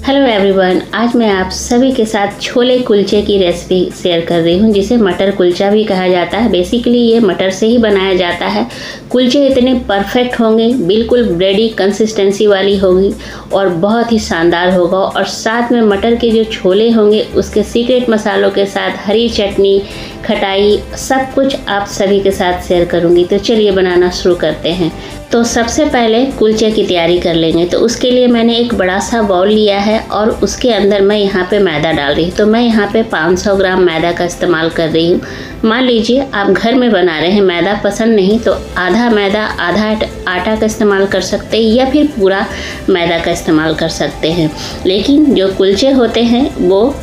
Hello everyone, आज मैं आप सभी के साथ छोले कुलचे की रेसिपी शेयर कर रही हूँ, जिसे मटर कुलचा भी कहा जाता है। बेसिकली ये मटर से ही बनाया जाता है। कुलचे इतने परफेक्ट होंगे, बिल्कुल ब्रेडी कंसिस्टेंसी वाली होगी और बहुत ही शानदार होगा। और साथ में मटर के जो छोले होंगे उसके सीक्रेट मसालों के साथ हरी चटनी, खटाई, सब कुछ आप सभी के साथ शेयर करूँगी। तो चलिए बनाना शुरू करते हैं। तो सबसे पहले कुलचे की तैयारी कर लेंगे। तो उसके लिए मैंने एक बड़ा सा बाउल लिया है और उसके अंदर मैं यहाँ पे मैदा डाल रही हूँ। तो मैं यहाँ पे 500 ग्राम मैदा का इस्तेमाल कर रही हूँ। मान लीजिए आप घर में बना रहे हैं, मैदा पसंद नहीं तो आधा मैदा आधा आटा का इस्तेमाल कर सकते हैं या फिर पूरा मैदा का इस्तेमाल कर सकते हैं। लेकिन जो कुलचे होते हैं वो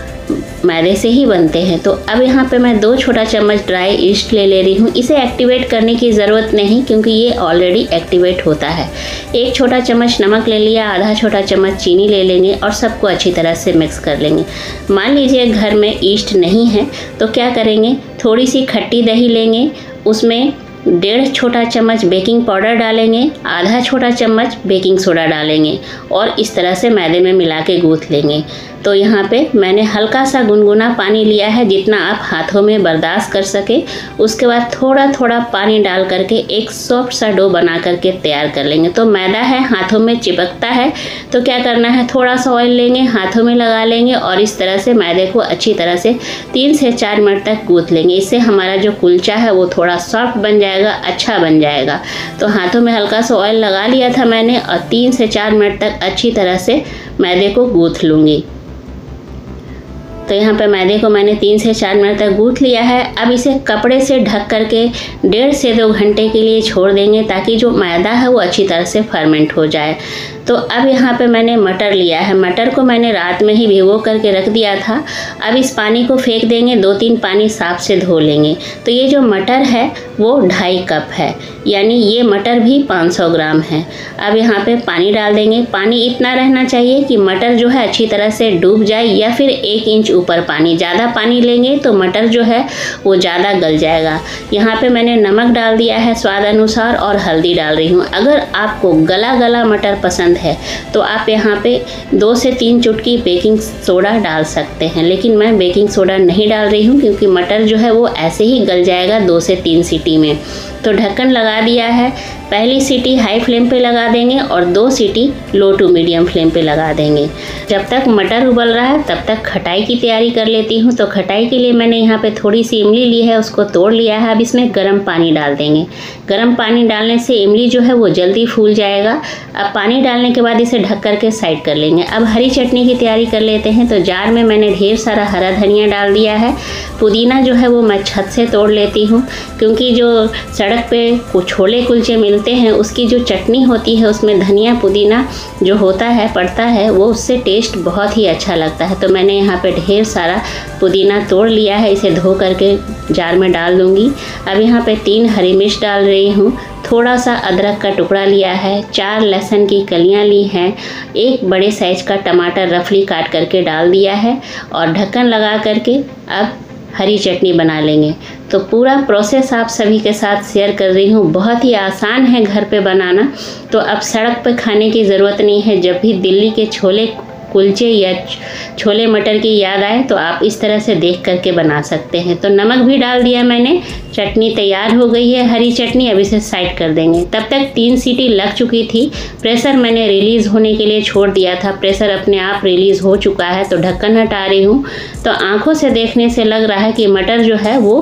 मैदे से ही बनते हैं। तो अब यहाँ पे मैं 2 छोटा चम्मच ड्राई ईस्ट ले रही हूँ। इसे एक्टिवेट करने की ज़रूरत नहीं क्योंकि ये ऑलरेडी एक्टिवेट होता है। 1 छोटा चम्मच नमक ले लिया, आधा छोटा चम्मच चीनी ले लेंगे और सबको अच्छी तरह से मिक्स कर लेंगे। मान लीजिए घर में ईस्ट नहीं है तो क्या करेंगे, थोड़ी सी खट्टी दही लेंगे, उसमें 1.5 छोटा चम्मच बेकिंग पाउडर डालेंगे, आधा छोटा चम्मच बेकिंग सोडा डालेंगे और इस तरह से मैदे में मिला के गूँथ लेंगे। तो यहाँ पे मैंने हल्का सा गुनगुना पानी लिया है, जितना आप हाथों में बर्दाश्त कर सके। उसके बाद थोड़ा थोड़ा पानी डाल करके एक सॉफ्ट सा डो बना करके तैयार कर लेंगे। तो मैदा है, हाथों में चिपकता है, तो क्या करना है, थोड़ा सा ऑयल लेंगे, हाथों में लगा लेंगे और इस तरह से मैदे को अच्छी तरह से 3 से 4 मिनट तक गूँथ लेंगे। इससे हमारा जो कुलचा है वो थोड़ा सॉफ्ट बन जाएगा, अच्छा बन जाएगा। तो हाथों में हल्का सा ऑयल लगा लिया था मैंने और 3 से 4 मिनट तक अच्छी तरह से मैदे को गूँथ लूँगी। तो यहाँ पे मैदे को मैंने 3 से 4 मिनट तक गूँथ लिया है। अब इसे कपड़े से ढक करके 1.5 से 2 घंटे के लिए छोड़ देंगे ताकि जो मैदा है वो अच्छी तरह से फर्मेंट हो जाए। तो अब यहाँ पे मैंने मटर लिया है। मटर को मैंने रात में ही भिगो करके रख दिया था। अब इस पानी को फेंक देंगे, 2-3 पानी साफ से धो लेंगे। तो ये जो मटर है वो 2.5 कप है, यानी ये मटर भी 500 ग्राम है। अब यहाँ पे पानी डाल देंगे। पानी इतना रहना चाहिए कि मटर जो है अच्छी तरह से डूब जाए या फिर 1 इंच ऊपर पानी। ज़्यादा पानी लेंगे तो मटर जो है वो ज़्यादा गल जाएगा। यहाँ पे मैंने नमक डाल दिया है स्वाद अनुसार और हल्दी डाल रही हूँ। अगर आपको गला गला मटर पसंद है तो आप यहाँ पे 2 से 3 चुटकी बेकिंग सोडा डाल सकते हैं, लेकिन मैं बेकिंग सोडा नहीं डाल रही हूँ क्योंकि मटर जो है वो ऐसे ही गल जाएगा 2 से 3 सीटी में। तो ढक्कन लगा दिया है। पहली सीटी हाई फ्लेम पे लगा देंगे और 2 सीटी लो टू मीडियम फ्लेम पे लगा देंगे। जब तक मटर उबल रहा है तब तक खटाई की तैयारी कर लेती हूँ। तो खटाई के लिए मैंने यहाँ पे थोड़ी सी इमली ली है, उसको तोड़ लिया है। अब इसमें गर्म पानी डाल देंगे। गर्म पानी डालने से इमली जो है वो जल्दी फूल जाएगा। अब पानी डालने के बाद इसे ढक करके साइड कर लेंगे। अब हरी चटनी की तैयारी कर लेते हैं। तो जार में मैंने ढेर सारा हरा धनिया डाल दिया है। पुदीना जो है वो मैं छत से तोड़ लेती हूँ क्योंकि जो सड़क पे छोले कुलचे मिलते हैं उसकी जो चटनी होती है उसमें धनिया पुदीना जो होता है पड़ता है, वो उससे टेस्ट बहुत ही अच्छा लगता है। तो मैंने यहाँ पे ढेर सारा पुदीना तोड़ लिया है, इसे धो करके जार में डाल दूँगी। अब यहाँ पे 3 हरी मिर्च डाल रही हूँ, थोड़ा सा अदरक का टुकड़ा लिया है, 4 लहसुन की कलियां ली हैं, 1 बड़े साइज का टमाटर रफली काट करके डाल दिया है और ढक्कन लगा करके अब हरी चटनी बना लेंगे। तो पूरा प्रोसेस आप सभी के साथ शेयर कर रही हूँ। बहुत ही आसान है घर पे बनाना। तो अब सड़क पे खाने की ज़रूरत नहीं है। जब भी दिल्ली के छोले कुलचे या छोले मटर की याद आए तो आप इस तरह से देख करके बना सकते हैं। तो नमक भी डाल दिया मैंने। चटनी तैयार हो गई है, हरी चटनी। अब इसे साइड कर देंगे। तब तक 3 सीटी लग चुकी थी। प्रेशर मैंने रिलीज़ होने के लिए छोड़ दिया था। प्रेशर अपने आप रिलीज़ हो चुका है। तो ढक्कन हटा रही हूँ। तो आँखों से देखने से लग रहा है कि मटर जो है वो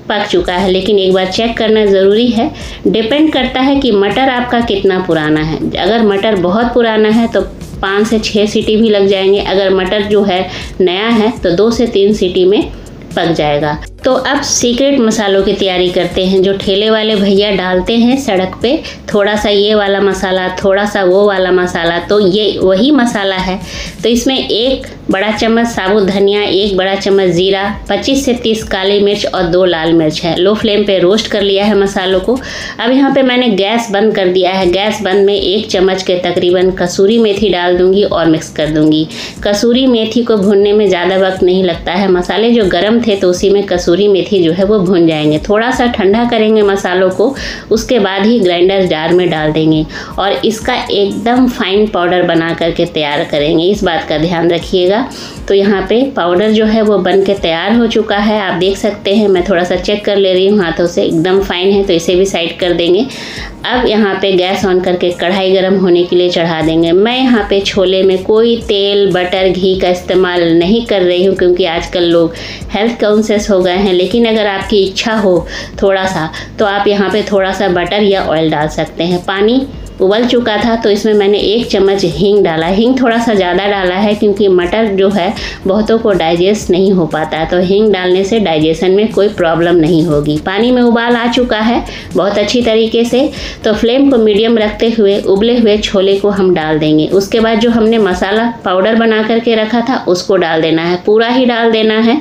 पक चुका है, लेकिन एक बार चेक करना ज़रूरी है। डिपेंड करता है कि मटर आपका कितना पुराना है। अगर मटर बहुत पुराना है तो 5 से 6 सीटी भी लग जाएंगे। अगर मटर जो है नया है तो 2 से 3 सीटी में पक जाएगा। तो अब सीक्रेट मसालों की तैयारी करते हैं जो ठेले वाले भैया डालते हैं सड़क पे। थोड़ा सा ये वाला मसाला, थोड़ा सा वो वाला मसाला, तो ये वही मसाला है। तो इसमें 1 बड़ा चम्मच साबुत धनिया, 1 बड़ा चम्मच जीरा, 25 से 30 काली मिर्च और 2 लाल मिर्च है। लो फ्लेम पे रोस्ट कर लिया है मसालों को। अब यहाँ पे मैंने गैस बंद कर दिया है। गैस बंद में 1 चम्मच के तकरीबन कसूरी मेथी डाल दूंगी और मिक्स कर दूंगी। कसूरी मेथी को भूनने में ज़्यादा वक्त नहीं लगता है। मसाले जो गर्म थे तो उसी में कसूरी कसूरी मेथी जो है वो भून जाएंगे। थोड़ा सा ठंडा करेंगे मसालों को, उसके बाद ही ग्राइंडर जार में डाल देंगे और इसका एकदम फाइन पाउडर बना करके तैयार करेंगे, इस बात का ध्यान रखिएगा। तो यहाँ पे पाउडर जो है वो बन के तैयार हो चुका है, आप देख सकते हैं। मैं थोड़ा सा चेक कर ले रही हूँ हाथों से, एकदम फाइन है, तो इसे भी साइड कर देंगे। अब यहाँ पे गैस ऑन करके कढ़ाई गर्म होने के लिए चढ़ा देंगे। मैं यहाँ पे छोले में कोई तेल, बटर, घी का इस्तेमाल नहीं कर रही हूँ, क्योंकि आजकल लोग हेल्थ कॉन्शियस हो गए हैं। लेकिन अगर आपकी इच्छा हो थोड़ा सा, तो आप यहाँ पे थोड़ा सा बटर या ऑयल डाल सकते हैं। पानी उबल चुका था तो इसमें मैंने 1 चम्मच हींग डाला। हींग थोड़ा सा ज़्यादा डाला है, क्योंकि मटर जो है बहुतों को डाइजेस्ट नहीं हो पाता है, तो हींग डालने से डाइजेशन में कोई प्रॉब्लम नहीं होगी। पानी में उबाल आ चुका है बहुत अच्छी तरीके से, तो फ्लेम को मीडियम रखते हुए उबले हुए छोले को हम डाल देंगे। उसके बाद जो हमने मसाला पाउडर बना करके रखा था उसको डाल देना है, पूरा ही डाल देना है।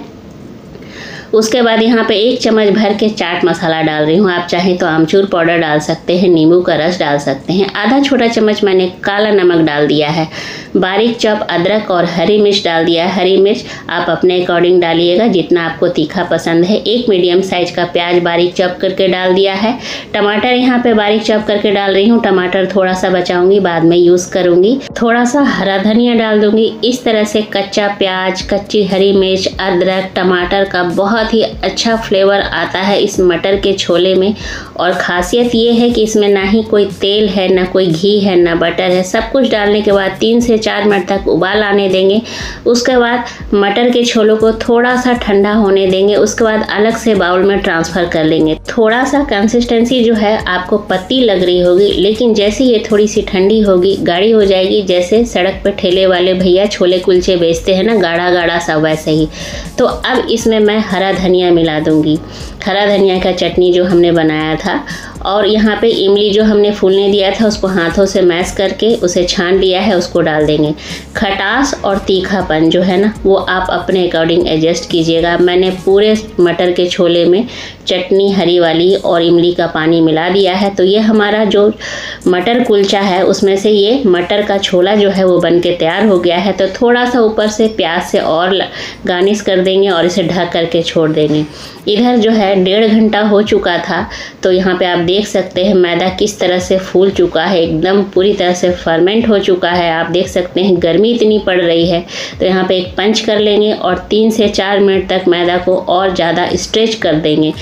उसके बाद यहाँ पे 1 चम्मच भर के चाट मसाला डाल रही हूँ। आप चाहें तो आमचूर पाउडर डाल सकते हैं, नींबू का रस डाल सकते हैं। आधा छोटा चम्मच मैंने काला नमक डाल दिया है। बारीक चॉप अदरक और हरी मिर्च डाल दिया है। हरी मिर्च आप अपने अकॉर्डिंग डालिएगा, जितना आपको तीखा पसंद है। 1 मीडियम साइज का प्याज बारीक चॉप करके डाल दिया है। टमाटर यहाँ पे बारीक चॉप करके डाल रही हूँ। टमाटर थोड़ा सा बचाऊंगी, बाद में यूज़ करूँगी। थोड़ा सा हरा धनिया डाल दूँगी। इस तरह से कच्चा प्याज, कच्ची हरी मिर्च, अदरक, टमाटर का बहुत ही अच्छा फ्लेवर आता है इस मटर के छोले में। और ख़ासियत ये है कि इसमें ना ही कोई तेल है, ना कोई घी है, ना बटर है। सब कुछ डालने के बाद 3 से 4 मिनट तक उबाल आने देंगे। उसके बाद मटर के छोलों को थोड़ा सा ठंडा होने देंगे। उसके बाद अलग से बाउल में ट्रांसफ़र कर लेंगे। थोड़ा सा कंसिस्टेंसी जो है आपको पतली लग रही होगी, लेकिन जैसे ये थोड़ी सी ठंडी होगी, गाढ़ी हो जाएगी। जैसे सड़क पर ठेले वाले भैया छोले कुलचे बेचते हैं ना, गाढ़ा गाढ़ा सा, वैसे ही। तो अब इसमें मैं हरा धनिया मिला दूंगी, हरा धनिया का चटनी जो हमने बनाया था। और यहाँ पे इमली जो हमने फूलने दिया था उसको हाथों से मैश करके उसे छान लिया है, उसको डाल देंगे। खटास और तीखापन जो है ना, वो आप अपने अकॉर्डिंग एडजस्ट कीजिएगा। मैंने पूरे मटर के छोले में चटनी हरी वाली और इमली का पानी मिला दिया है। तो ये हमारा जो मटर कुलचा है उसमें से ये मटर का छोला जो है वो बन के तैयार हो गया है। तो थोड़ा सा ऊपर से प्याज से और गार्निश कर देंगे और इसे ढक करके छोड़ देंगे। इधर जो है 1.5 घंटा हो चुका था, तो यहाँ पे आप देख सकते हैं मैदा किस तरह से फूल चुका है, एकदम पूरी तरह से फर्मेंट हो चुका है। आप देख सकते हैं गर्मी इतनी पड़ रही है, तो यहाँ पे एक पंच कर लेंगे और 3 से 4 मिनट तक मैदा को और ज़्यादा स्ट्रेच कर देंगे।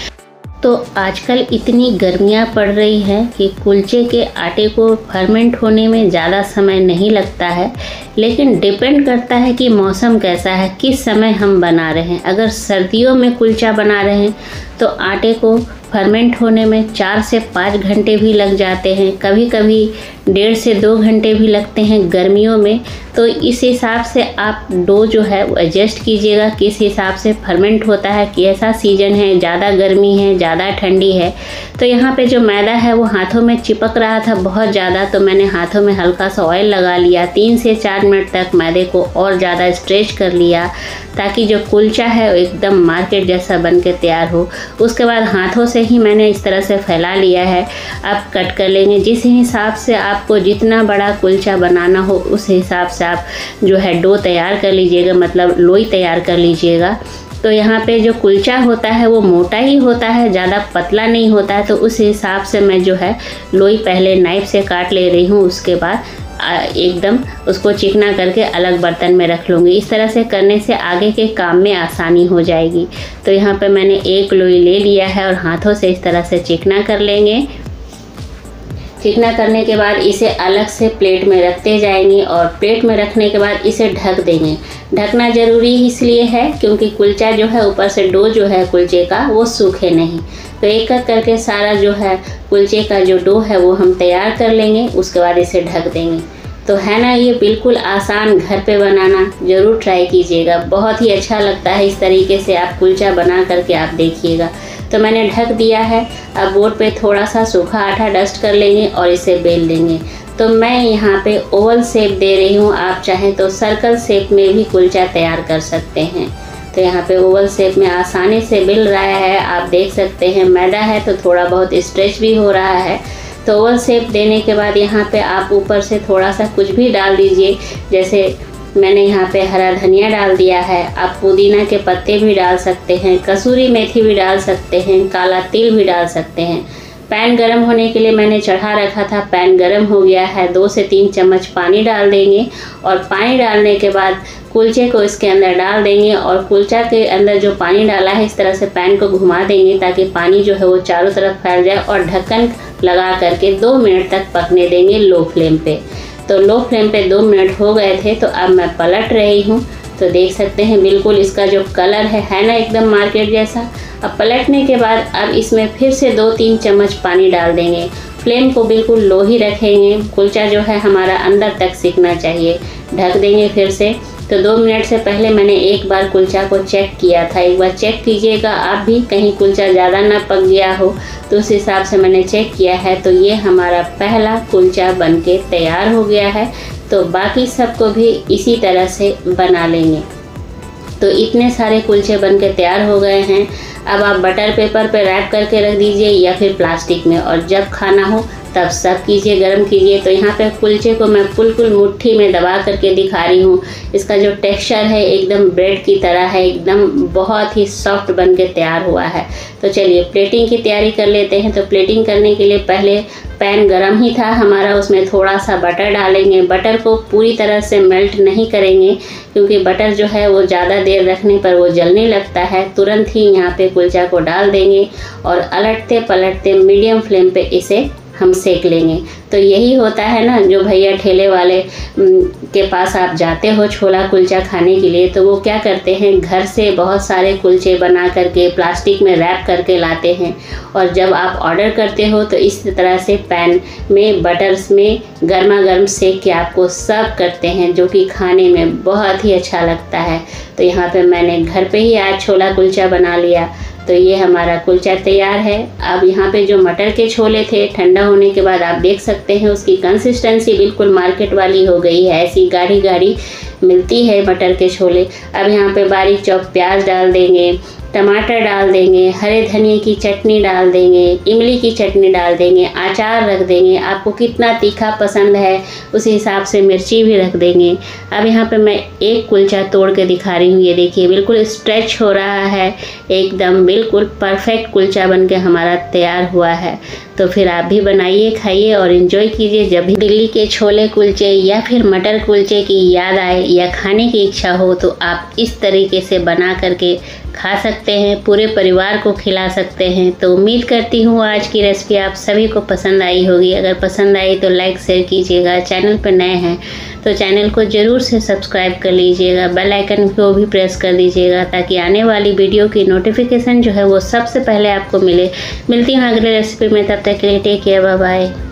तो आजकल इतनी गर्मियाँ पड़ रही हैं कि कुलचे के आटे को फर्मेंट होने में ज़्यादा समय नहीं लगता है, लेकिन डिपेंड करता है कि मौसम कैसा है, किस समय हम बना रहे हैं। अगर सर्दियों में कुलचा बना रहे हैं तो आटे को फर्मेंट होने में 4 से 5 घंटे भी लग जाते हैं, कभी कभी 1.5 से 2 घंटे भी लगते हैं गर्मियों में। तो इस हिसाब से आप डो जो है वो एडजस्ट कीजिएगा, किस हिसाब से फर्मेंट होता है, कैसा सीजन है, ज़्यादा गर्मी है, ज़्यादा ठंडी है। तो यहाँ पे जो मैदा है वो हाथों में चिपक रहा था बहुत ज़्यादा, तो मैंने हाथों में हल्का सा ऑयल लगा लिया। 3 से 4 मिनट तक मैदे को और ज़्यादा स्ट्रेच कर लिया, ताकि जो कुलचा है वो एकदम मार्केट जैसा बन के तैयार हो। उसके बाद हाथों से ही मैंने इस तरह से फैला लिया है। अब कट कर लेंगे। जिस हिसाब से आपको जितना बड़ा कुलचा बनाना हो उस हिसाब से आप जो है डो तैयार कर लीजिएगा, मतलब लोई तैयार कर लीजिएगा। तो यहाँ पे जो कुलचा होता है वो मोटा ही होता है, ज़्यादा पतला नहीं होता है। तो उस हिसाब से मैं जो है लोई पहले नाइफ से काट ले रही हूँ, उसके बाद एकदम उसको चिकना करके अलग बर्तन में रख लूँगी। इस तरह से करने से आगे के काम में आसानी हो जाएगी। तो यहाँ पे मैंने एक लोई ले लिया है और हाथों से इस तरह से चिकना कर लेंगे। चिकना करने के बाद इसे अलग से प्लेट में रखते जाएंगे और प्लेट में रखने के बाद इसे ढक देंगे। ढकना ज़रूरी इसलिए है क्योंकि कुलचा जो है ऊपर से डो जो है कुलचे का वो सूखे नहीं। तो एक एक करके सारा जो है कुलचे का जो डो है वो हम तैयार कर लेंगे, उसके बाद इसे ढक देंगे। तो है ना, ये बिल्कुल आसान, घर पे बनाना ज़रूर ट्राई कीजिएगा, बहुत ही अच्छा लगता है। इस तरीके से आप कुलचा बना करके आप देखिएगा। तो मैंने ढक दिया है। अब बोर्ड पे थोड़ा सा सूखा आटा डस्ट कर लेंगे और इसे बेल लेंगे। तो मैं यहाँ पे ओवल शेप दे रही हूँ, आप चाहें तो सर्कल शेप में भी कुलचा तैयार कर सकते हैं। तो यहाँ पे ओवल शेप में आसानी से मिल रहा है, आप देख सकते हैं। मैदा है तो थोड़ा बहुत स्ट्रेच भी हो रहा है। तो ओवल शेप देने के बाद यहाँ पे आप ऊपर से थोड़ा सा कुछ भी डाल दीजिए, जैसे मैंने यहाँ पे हरा धनिया डाल दिया है। आप पुदीना के पत्ते भी डाल सकते हैं, कसूरी मेथी भी डाल सकते हैं, काला तिल भी डाल सकते हैं। पैन गरम होने के लिए मैंने चढ़ा रखा था, पैन गरम हो गया है। 2 से 3 चम्मच पानी डाल देंगे और पानी डालने के बाद कुलचे को इसके अंदर डाल देंगे और कुलचा के अंदर जो पानी डाला है इस तरह से पैन को घुमा देंगे ताकि पानी जो है वो चारों तरफ फैल जाए और ढक्कन लगा करके 2 मिनट तक पकने देंगे लो फ्लेम पे। तो लो फ्लेम पे 2 मिनट हो गए थे, तो अब मैं पलट रही हूँ। तो देख सकते हैं बिल्कुल इसका जो कलर है ना एकदम मार्केट जैसा। अब पलटने के बाद अब इसमें फिर से 2-3 चम्मच पानी डाल देंगे। फ्लेम को बिल्कुल लो ही रखेंगे, कुलचा जो है हमारा अंदर तक सिकना चाहिए। ढक देंगे फिर से। तो 2 मिनट से पहले मैंने एक बार कुलचा को चेक किया था, एक बार चेक कीजिएगा आप भी, कहीं कुलचा ज़्यादा ना पक गया हो तो उस हिसाब से मैंने चेक किया है। तो ये हमारा पहला कुलचा बनके तैयार हो गया है। तो बाकी सबको भी इसी तरह से बना लेंगे। तो इतने सारे कुलचे बनके तैयार हो गए हैं। अब आप बटर पेपर पे रैप करके रख दीजिए या फिर प्लास्टिक में, और जब खाना हो तब सर्व कीजिए, गरम कीजिए। तो यहाँ पे कुलचे को मैं बिल्कुल मुट्ठी में दबा करके दिखा रही हूँ। इसका जो टेक्सचर है एकदम ब्रेड की तरह है, एकदम बहुत ही सॉफ्ट बन के तैयार हुआ है। तो चलिए प्लेटिंग की तैयारी कर लेते हैं। तो प्लेटिंग करने के लिए पहले पैन गरम ही था हमारा, उसमें थोड़ा सा बटर डालेंगे। बटर को पूरी तरह से मेल्ट नहीं करेंगे क्योंकि बटर जो है वो ज़्यादा देर रखने पर वो जलने लगता है। तुरंत ही यहाँ पे कुलचा को डाल देंगे और अलटते पलटते मीडियम फ्लेम पे इसे हम सेक लेंगे। तो यही होता है ना, जो भैया ठेले वाले के पास आप जाते हो छोला कुलचा खाने के लिए, तो वो क्या करते हैं, घर से बहुत सारे कुलचे बना करके प्लास्टिक में रैप करके लाते हैं और जब आप ऑर्डर करते हो तो इस तरह से पैन में बटर्स में गर्मा गर्म सेक के आपको सर्व करते हैं, जो कि खाने में बहुत ही अच्छा लगता है। तो यहाँ पे मैंने घर पे ही आज छोला कुलचा बना लिया। तो ये हमारा कुलचा तैयार है। अब यहाँ पे जो मटर के छोले थे, ठंडा होने के बाद आप देख सकते हैं उसकी कंसिस्टेंसी बिल्कुल मार्केट वाली हो गई है, ऐसी गाढ़ी गाढ़ी मिलती है मटर के छोले। अब यहाँ पे बारीक चॉप प्याज डाल देंगे, टमाटर डाल देंगे, हरे धनिए की चटनी डाल देंगे, इमली की चटनी डाल देंगे, अचार रख देंगे। आपको कितना तीखा पसंद है उस हिसाब से मिर्ची भी रख देंगे। अब यहाँ पे मैं एक कुलचा तोड़ के दिखा रही हूँ। ये देखिए बिल्कुल स्ट्रेच हो रहा है, एकदम बिल्कुल परफेक्ट कुलचा बन के हमारा तैयार हुआ है। तो फिर आप भी बनाइए, खाइए और इन्जॉय कीजिए। जब भी दिल्ली के छोले कुलचे या फिर मटर कुलचे की याद आए या खाने की इच्छा हो तो आप इस तरीके से बना करके खा सकते हैं, पूरे परिवार को खिला सकते हैं। तो उम्मीद करती हूँ आज की रेसिपी आप सभी को पसंद आई होगी। अगर पसंद आई तो लाइक शेयर कीजिएगा। चैनल पर नए हैं तो चैनल को ज़रूर से सब्सक्राइब कर लीजिएगा, बेल आइकन को भी प्रेस कर दीजिएगा ताकि आने वाली वीडियो की नोटिफिकेशन जो है वो सबसे पहले आपको मिले। मिलती हूँ अगले रेसिपी में, तब तक के लिए टेक केयर, बाय बाय।